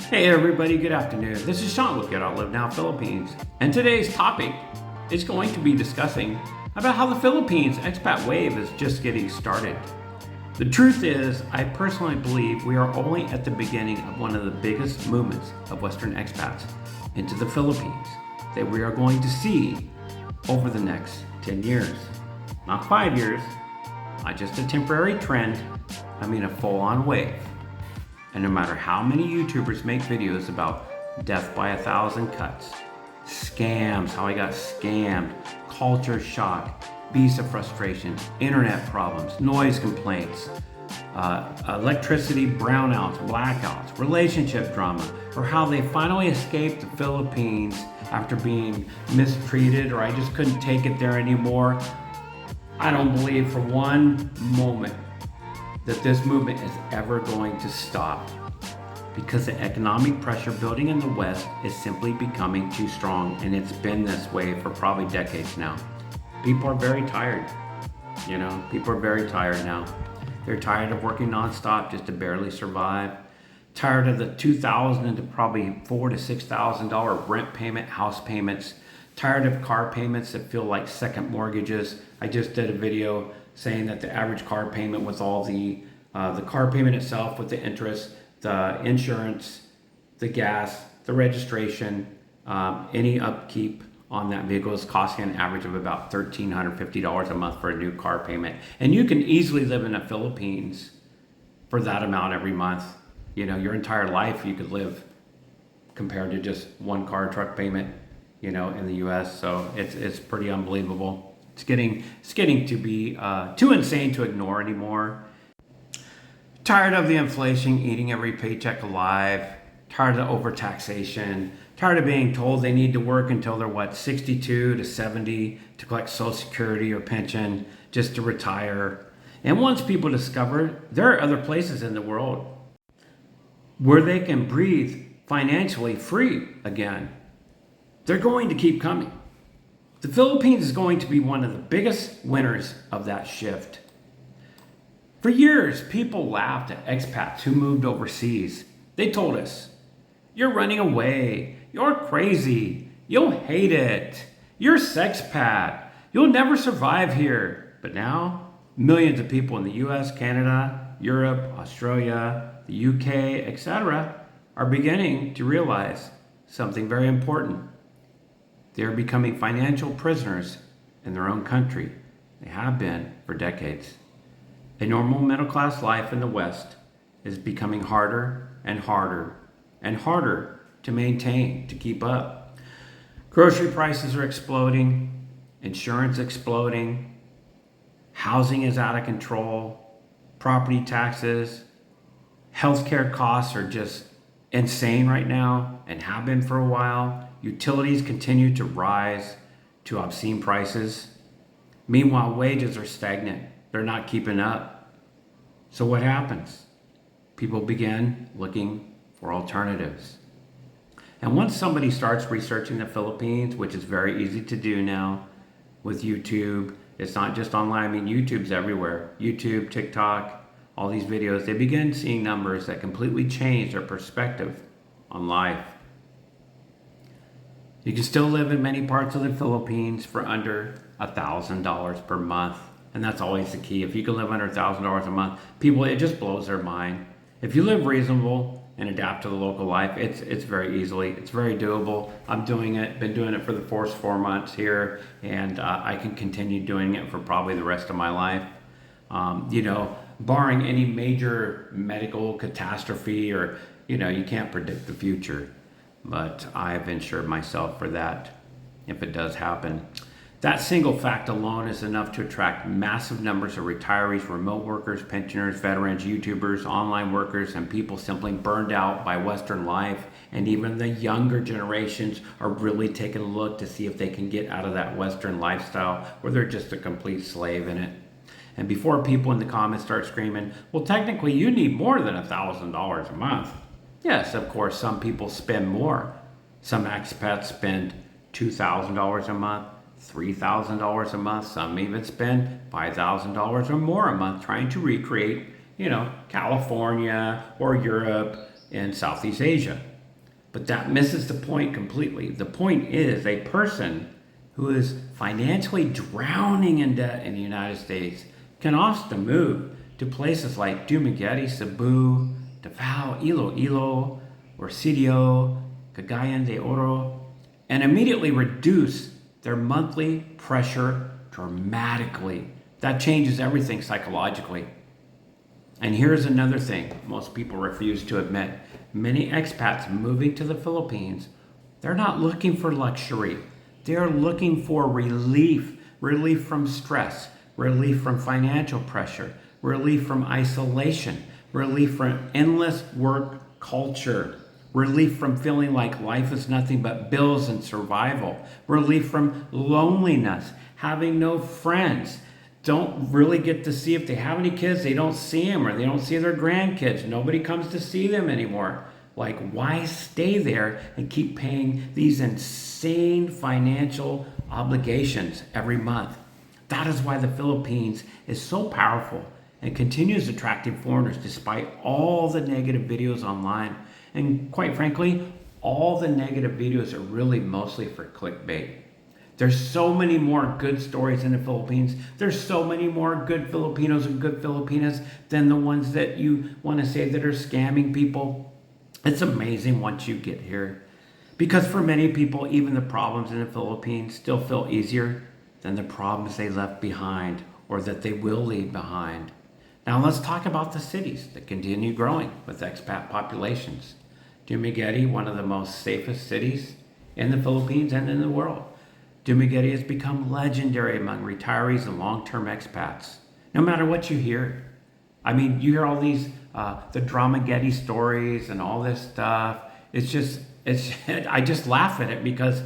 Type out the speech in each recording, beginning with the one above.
Hey everybody, good afternoon. This is Sean with Get Out Live Now Philippines, and today's topic is going to be discussing about how the Philippines expat wave is just getting started. The truth is, I personally believe we are only at the beginning of one of the biggest movements of Western expats into the Philippines that we are going to see over the next 10 years. Not 5 years, not just a temporary trend, I mean a full-on wave. And no matter how many YouTubers make videos about death by 1,000 cuts, scams, how I got scammed, culture shock, visa frustration, internet problems, noise complaints, electricity brownouts, blackouts, relationship drama, or how they finally escaped the Philippines after being mistreated, or I just couldn't take it there anymore. I don't believe for one moment that this movement is ever going to stop, because the economic pressure building in the West is simply becoming too strong, and it's been this way for probably decades now. People are very tired. People are very tired now. They're tired of working nonstop just to barely survive. Tired of the $2,000 to probably $4,000 to $6,000 rent payment, house payments. Tired of car payments that feel like second mortgages. I just did a video saying that the average car payment with all the car payment itself, with the interest, the insurance, the gas, the registration, any upkeep on that vehicle is costing an average of about $1,350 a month for a new car payment. And you can easily live in the Philippines for that amount every month. Your entire life you could live compared to just one car truck payment, in the US. So it's pretty unbelievable. It's getting to be too insane to ignore anymore. Tired of the inflation eating every paycheck alive. Tired of the overtaxation. Tired of being told they need to work until they're 62 to 70 to collect Social Security or pension just to retire. And once people discover there are other places in the world where they can breathe financially free again, they're going to keep coming. The Philippines is going to be one of the biggest winners of that shift. For years, people laughed at expats who moved overseas. They told us, "You're running away. You're crazy. You'll hate it. You're sexpat. You'll never survive here." But now, millions of people in the US, Canada, Europe, Australia, the UK, etc. are beginning to realize something very important. They are becoming financial prisoners in their own country. They have been for decades. A normal middle class life in the West is becoming harder and harder and harder to maintain, to keep up. Grocery prices are exploding, insurance exploding, housing is out of control, property taxes, healthcare costs are just insane right now and have been for a while. Utilities continue to rise to obscene prices. Meanwhile, wages are stagnant. They're not keeping up. So what happens? People begin looking for alternatives. And once somebody starts researching the Philippines, which is very easy to do now with YouTube, it's not just online. YouTube's everywhere. YouTube, TikTok, all these videos, they begin seeing numbers that completely change their perspective on life. You can still live in many parts of the Philippines for under $1,000 per month. And that's always the key. If you can live under $1,000 a month, it just blows their mind. If you live reasonable and adapt to the local life, it's very doable. I'm doing it, been doing it for the first 4 months here, and I can continue doing it for probably the rest of my life. Barring any major medical catastrophe or, you can't predict the future. But I've insured myself for that if it does happen. That single fact alone is enough to attract massive numbers of retirees, remote workers, pensioners, veterans, YouTubers, online workers, and people simply burned out by Western life. And even the younger generations are really taking a look to see if they can get out of that Western lifestyle where they're just a complete slave in it. And before people in the comments start screaming, well, technically you need more than $1,000 a month. Yes, of course, some people spend more. Some expats spend $2,000 a month, $3,000 a month. Some even spend $5,000 or more a month trying to recreate, California or Europe and Southeast Asia. But that misses the point completely. The point is a person who is financially drowning in debt in the United States can often move to places like Dumaguete, Cebu, Davao, Iloilo, or Sidio, Cagayan de Oro, and immediately reduce their monthly pressure dramatically. That changes everything psychologically. And here's another thing most people refuse to admit. Many expats moving to the Philippines, they're not looking for luxury. They're looking for relief from stress, relief from financial pressure, relief from isolation, relief from endless work culture, relief from feeling like life is nothing but bills and survival, relief from loneliness, having no friends, don't really get to see if they have any kids, they don't see them, or they don't see their grandkids. Nobody comes to see them anymore. Like, why stay there and keep paying these insane financial obligations every month? That is why the Philippines is so powerful and continues attracting foreigners despite all the negative videos online. And quite frankly, all the negative videos are really mostly for clickbait. There's so many more good stories in the Philippines. There's so many more good Filipinos and good Filipinas than the ones that you want to say that are scamming people. It's amazing once you get here. Because for many people, even the problems in the Philippines still feel easier than the problems they left behind or that they will leave behind. Now let's talk about the cities that continue growing with expat populations. Dumaguete, one of the most safest cities in the Philippines and in the world. Dumaguete has become legendary among retirees and long-term expats. No matter what you hear. I mean, you hear all these, the Dumaguete stories and all this stuff. I just laugh at it because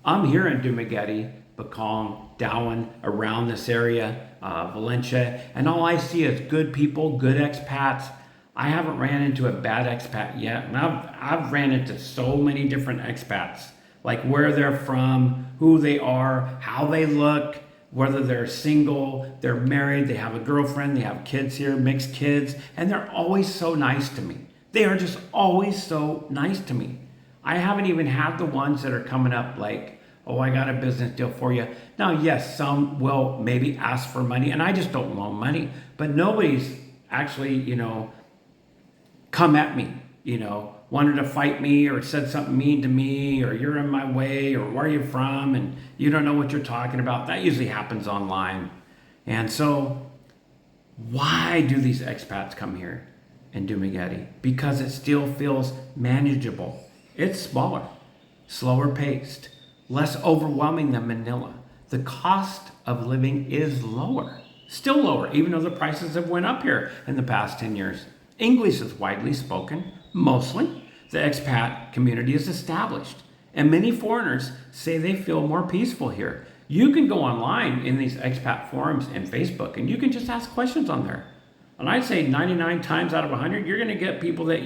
I'm here in Dumaguete, Bacong, Dowan, around this area, Valencia, and all I see is good people, good expats. I haven't ran into a bad expat yet. And I've ran into so many different expats, like where they're from, who they are, how they look, whether they're single, they're married, they have a girlfriend, they have kids here, mixed kids, and they're always so nice to me. They are just always so nice to me. I haven't even had the ones that are coming up like, oh, I got a business deal for you. Now, yes, some will maybe ask for money, and I just don't loan money, but nobody's actually, come at me, wanted to fight me or said something mean to me or you're in my way or where are you from and you don't know what you're talking about. That usually happens online. And so why do these expats come here in Dumaguete? Because it still feels manageable. It's smaller, slower paced, less overwhelming than Manila. The cost of living is lower, still lower, even though the prices have went up here in the past 10 years. English is widely spoken, mostly. The expat community is established, and many foreigners say they feel more peaceful here. You can go online in these expat forums and Facebook, and you can just ask questions on there. And I'd say 99 times out of 100, you're going to get people that,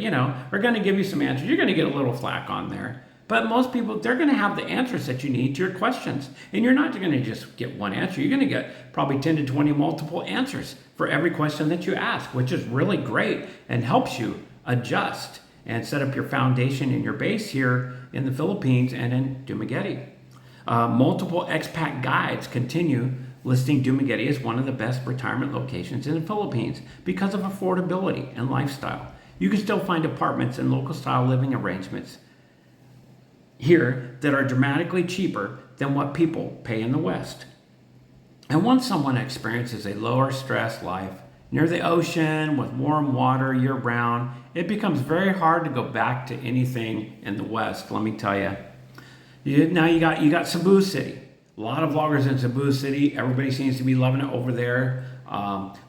are going to give you some answers. You're going to get a little flack on there. But most people, they're going to have the answers that you need to your questions. And you're not going to just get one answer. You're going to get probably 10 to 20 multiple answers for every question that you ask, which is really great and helps you adjust and set up your foundation and your base here in the Philippines and in Dumaguete. Multiple expat guides continue listing Dumaguete as one of the best retirement locations in the Philippines because of affordability and lifestyle. You can still find apartments and local style living arrangements here that are dramatically cheaper than what people pay in the West. And once someone experiences a lower stress life near the ocean with warm water year-round, it becomes very hard to go back to anything in the West, let me tell you. Now you got Cebu City. A lot of vloggers in Cebu City. Everybody seems to be loving it over there.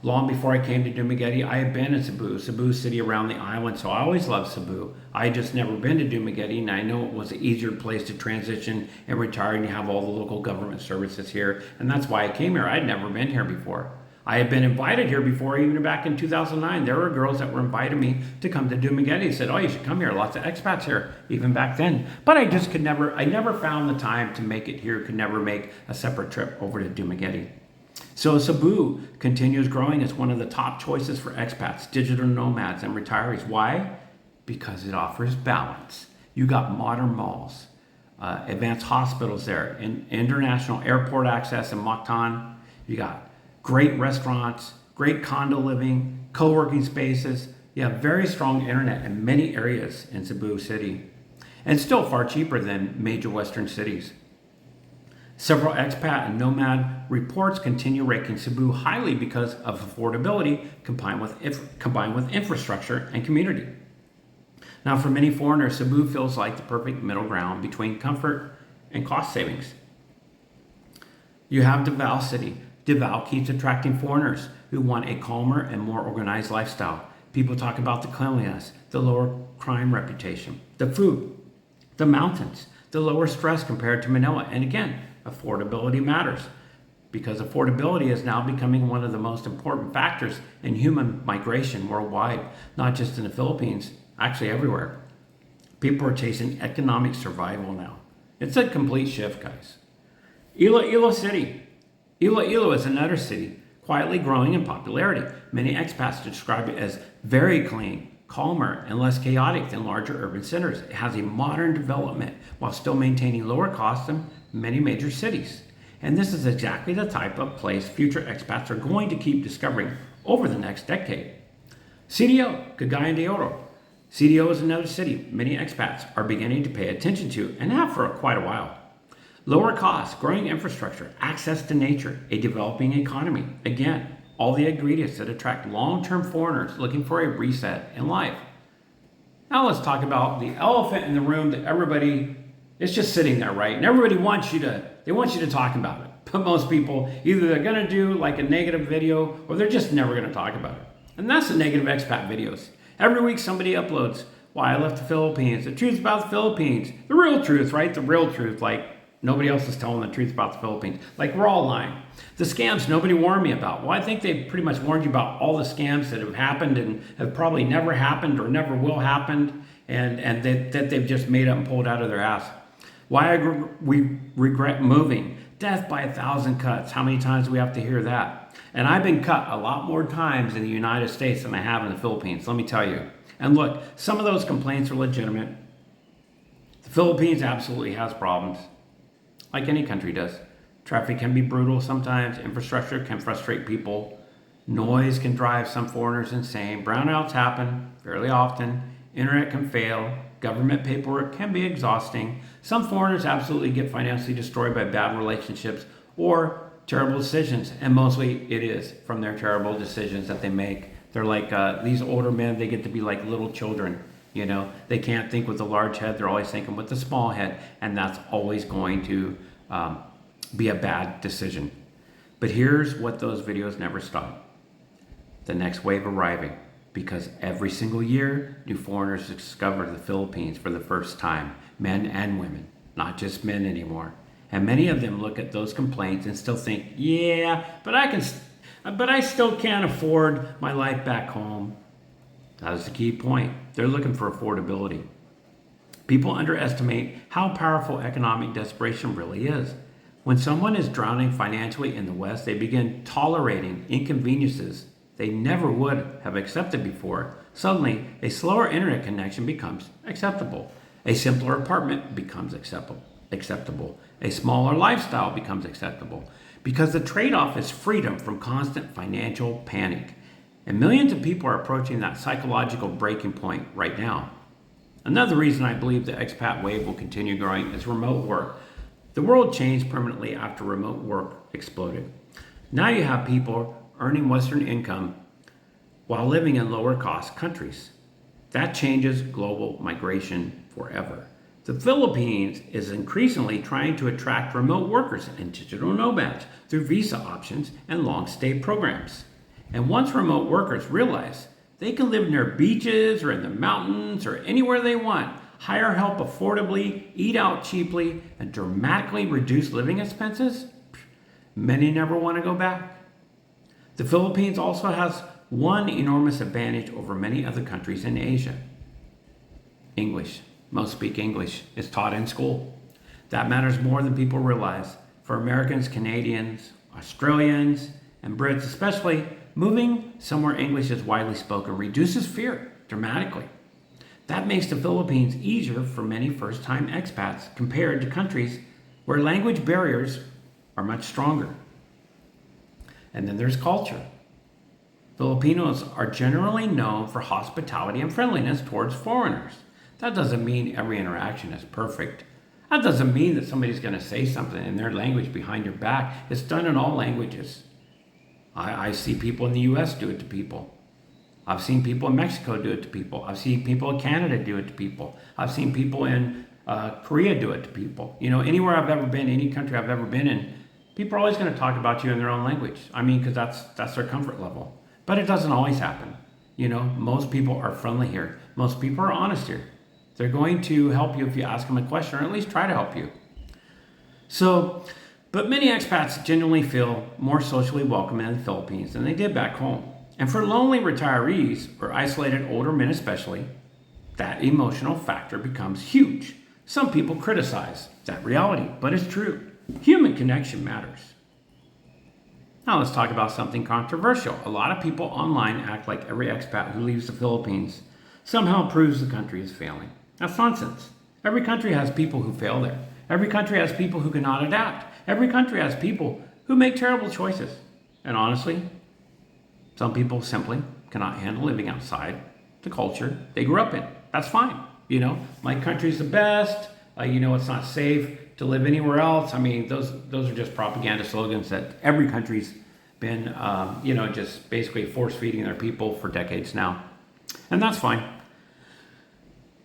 Long before I came to Dumaguete, I had been in Cebu City around the island, so I always loved Cebu. I had just never been to Dumaguete, and I know it was an easier place to transition and retire, and you have all the local government services here, and that's why I came here. I'd never been here before. I had been invited here before, even back in 2009. There were girls that were inviting me to come to Dumaguete. Said, oh, you should come here. Lots of expats here, even back then. But I never found the time to make it here, could never make a separate trip over to Dumaguete. So Cebu continues growing as one of the top choices for expats, digital nomads, and retirees. Why? Because it offers balance. You got modern malls, advanced hospitals there, international airport access in Mactan. You got great restaurants, great condo living, co-working spaces. You have very strong internet in many areas in Cebu City, and still far cheaper than major Western cities. Several expat and nomad reports continue ranking Cebu highly because of affordability combined with infrastructure and community. Now, for many foreigners, Cebu feels like the perfect middle ground between comfort and cost savings. You have Davao City. Davao keeps attracting foreigners who want a calmer and more organized lifestyle. People talk about the cleanliness, the lower crime reputation, the food, the mountains, the lower stress compared to Manila. And again, affordability matters because affordability is now becoming one of the most important factors in human migration worldwide, not just in the Philippines, actually everywhere. People are chasing economic survival now. It's a complete shift, guys. Iloilo City. Iloilo is another city quietly growing in popularity. Many expats describe it as very clean, calmer, and less chaotic than larger urban centers. It has a modern development while still maintaining lower costs than many major cities. And this is exactly the type of place future expats are going to keep discovering over the next decade. CDO, Cagayan de Oro. CDO is another city many expats are beginning to pay attention to and have for quite a while. Lower costs, growing infrastructure, access to nature, a developing economy. Again, all the ingredients that attract long-term foreigners looking for a reset in life. Now let's talk about the elephant in the room that everybody is just sitting there, right? And everybody wants you to talk about it. But most people, either they're gonna do like a negative video or they're just never gonna talk about it. And that's the negative expat videos. Every week somebody uploads why I left the Philippines, the truth about the Philippines, the real truth, right? The real truth, like nobody else is telling the truth about the Philippines. Like we're all lying. The scams nobody warned me about. Well, I think they pretty much warned you about all the scams that have happened and have probably never happened or never will happen and that they've just made up and pulled out of their ass. Why we regret moving. Death by 1,000 cuts. How many times do we have to hear that? And I've been cut a lot more times in the United States than I have in the Philippines, let me tell you. And look, some of those complaints are legitimate. The Philippines absolutely has problems, like any country does. Traffic can be brutal sometimes. Infrastructure can frustrate people. Noise can drive some foreigners insane. Brownouts happen fairly often. Internet can fail. Government paperwork can be exhausting. Some foreigners absolutely get financially destroyed by bad relationships or terrible decisions. And mostly it is from their terrible decisions that they make. They're like these older men, they get to be like little children. You know, they can't think with a large head. They're always thinking with a small head. And that's always going to be a bad decision. But here's what those videos never stop. The next wave arriving. Because every single year, new foreigners discover the Philippines for the first time, men and women, not just men anymore. And many of them look at those complaints and still think, yeah, but I still can't afford my life back home. That is the key point. They're looking for affordability. People underestimate how powerful economic desperation really is. When someone is drowning financially in the West, they begin tolerating inconveniences they never would have accepted before. Suddenly, a slower internet connection becomes acceptable. A simpler apartment becomes acceptable. A smaller lifestyle becomes acceptable. Because the trade-off is freedom from constant financial panic. And millions of people are approaching that psychological breaking point right now. Another reason I believe the expat wave will continue growing is remote work. The world changed permanently after remote work exploded. Now you have people earning Western income while living in lower cost countries. That changes global migration forever. The Philippines is increasingly trying to attract remote workers and digital nomads through visa options and long stay programs. And once remote workers realize they can live near beaches or in the mountains or anywhere they want, hire help affordably, eat out cheaply, and dramatically reduce living expenses, many never want to go back. The Philippines also has one enormous advantage over many other countries in Asia. English. Most speak English. It's taught in school. That matters more than people realize. For Americans, Canadians, Australians, and Brits especially, moving somewhere English is widely spoken reduces fear dramatically. That makes the Philippines easier for many first-time expats compared to countries where language barriers are much stronger. And then there's culture. Filipinos are generally known for hospitality and friendliness towards foreigners. That doesn't mean every interaction is perfect. That doesn't mean that somebody's going to say something in their language behind your back. It's done in all languages. I see people in the US do it to people. I've seen people in Mexico do it to people. I've seen people in Canada do it to people. I've seen people in Korea do it to people. You know, anywhere I've ever been, any country I've ever been in, people are always going to talk about you in their own language. I mean, because that's their comfort level. But it doesn't always happen. You know, most people are friendly here. Most people are honest here. They're going to help you if you ask them a question, or at least try to help you. But many expats genuinely feel more socially welcome in the Philippines than they did back home. And for lonely retirees, or isolated older men especially, that emotional factor becomes huge. Some people criticize that reality, but it's true. Human connection matters. Now let's talk about something controversial. A lot of people online act like every expat who leaves the Philippines somehow proves the country is failing. That's nonsense. Every country has people who fail there. Every country has people who cannot adapt. Every country has people who make terrible choices. And honestly, some people simply cannot handle living outside the culture they grew up in. That's fine. You know, my country's the best. It's not safe to live anywhere else. I mean, those are just propaganda slogans that every country's been, just basically force feeding their people for decades now. And that's fine.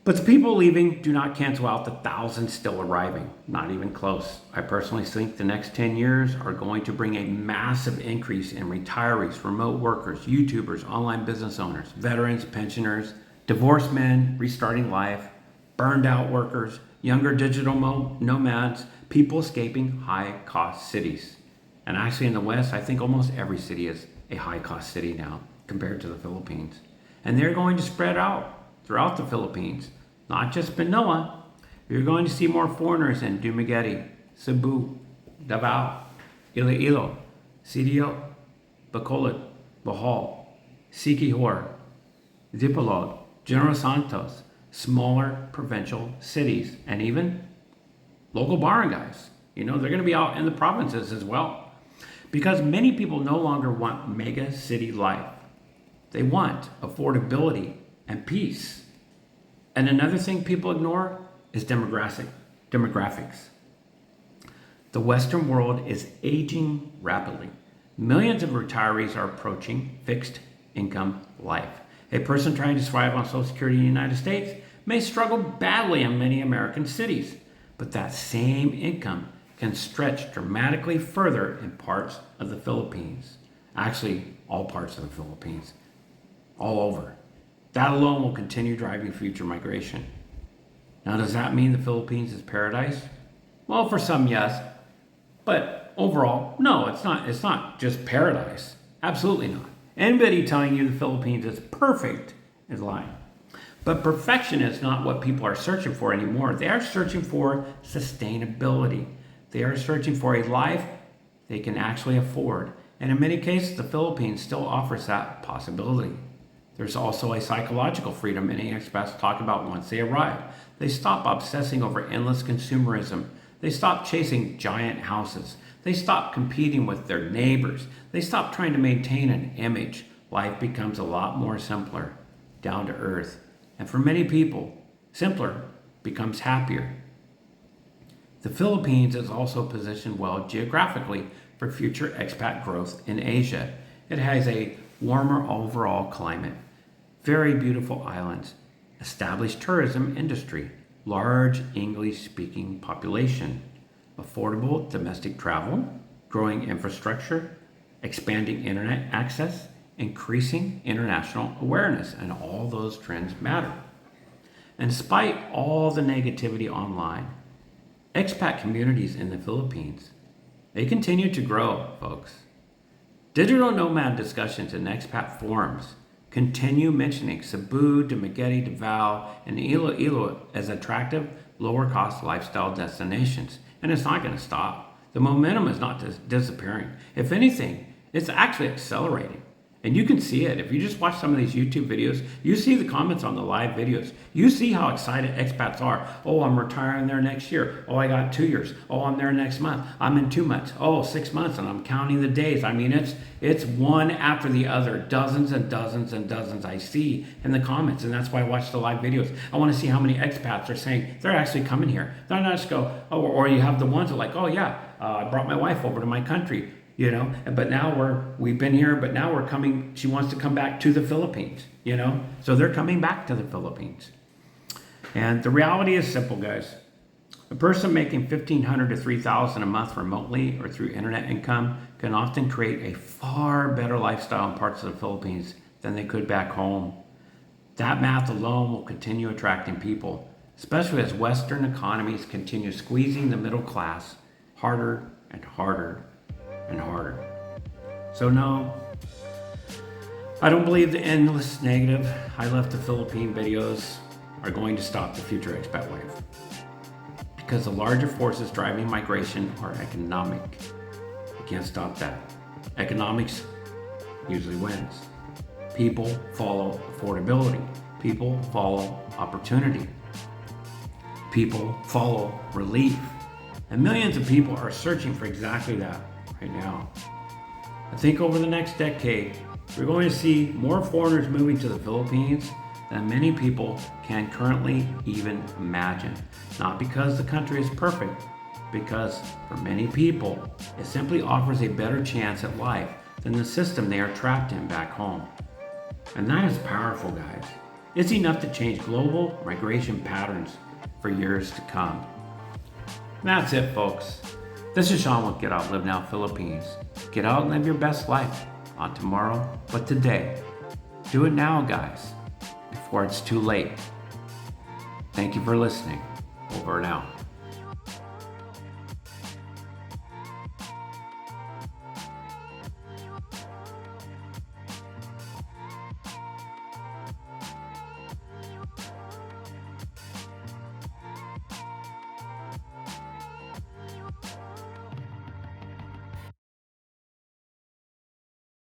But the people leaving do not cancel out the thousands still arriving. Not even close. I personally think the next 10 years are going to bring a massive increase in retirees, remote workers, YouTubers, online business owners, veterans, pensioners, divorced men restarting life, burned out workers, younger digital nomads, people escaping high-cost cities. And actually in the West, I think almost every city is a high-cost city now compared to the Philippines. And they're going to spread out throughout the Philippines, not just Manila. You're going to see more foreigners in Dumaguete, Cebu, Davao, Iloilo, CDO, Bacolod, Bohol, Siquijor, Dipolog, General Santos, smaller provincial cities, and even local barangays. They're going to be out in the provinces as well. Because many people no longer want mega city life. They want affordability and peace. And another thing people ignore is demographics. The Western world is aging rapidly. Millions of retirees are approaching fixed income life. A person trying to survive on Social Security in the United States may struggle badly in many American cities, but that same income can stretch dramatically further in parts of the Philippines. Actually, all parts of the Philippines. All over. That alone will continue driving future migration. Now, does that mean the Philippines is paradise? Well, for some, yes. But overall, no, it's not. It's not just paradise. Absolutely not. Anybody telling you the Philippines is perfect is lying. But perfection is not what people are searching for anymore. They are searching for sustainability. They are searching for a life they can actually afford. And in many cases, the Philippines still offers that possibility. There's also a psychological freedom many expats talk about once they arrive. They stop obsessing over endless consumerism. They stop chasing giant houses. They stop competing with their neighbors. They stop trying to maintain an image. Life becomes a lot more simpler, down to earth. And for many people, simpler becomes happier. The Philippines is also positioned well geographically for future expat growth in Asia. It has a warmer overall climate, very beautiful islands, established tourism industry, large English-speaking population, affordable domestic travel, growing infrastructure, expanding internet access, increasing international awareness, and all those trends matter. And despite all the negativity online, expat communities in the Philippines, they continue to grow, folks. Digital nomad discussions in expat forums continue mentioning Cebu, Dumaguete, Davao, and Iloilo as attractive, lower-cost lifestyle destinations. And it's not going to stop. The momentum is not disappearing. If anything, it's actually accelerating. And you can see it. If you just watch some of these YouTube videos, you see the comments on the live videos. You see how excited expats are. Oh, I'm retiring there next year. Oh, I got 2 years. Oh, I'm there next month. I'm in 2 months. Oh, 6 months, and I'm counting the days. I mean, it's one after the other. Dozens and dozens and dozens I see in the comments. And that's why I watch the live videos. I want to see how many expats are saying they're actually coming here. They're not just go, oh, or you have the ones that are like, oh yeah, I brought my wife over to my country. But now we've been here, but now we're coming, she wants to come back to the Philippines, so they're coming back to the Philippines. And the reality is simple, guys. A person making $1,500 to $3,000 a month remotely or through internet income can often create a far better lifestyle in parts of the Philippines than they could back home. That math alone will continue attracting people, especially as Western economies continue squeezing the middle class harder and harder and harder. So no, I don't believe the endless negative I left the Philippine videos are going to stop the future expat wave. Because the larger forces driving migration are economic. You can't stop that. Economics usually wins. People follow affordability. People follow opportunity. People follow relief. And millions of people are searching for exactly that right now. I think over the next decade, we're going to see more foreigners moving to the Philippines than many people can currently even imagine. Not because the country is perfect, because for many people, it simply offers a better chance at life than the system they are trapped in back home. And that is powerful, guys. It's enough to change global migration patterns for years to come. And that's it, folks. This is Sean with Get Out Live Now Philippines. Get out and live your best life. Not tomorrow, but today. Do it now, guys, before it's too late. Thank you for listening. Over and out.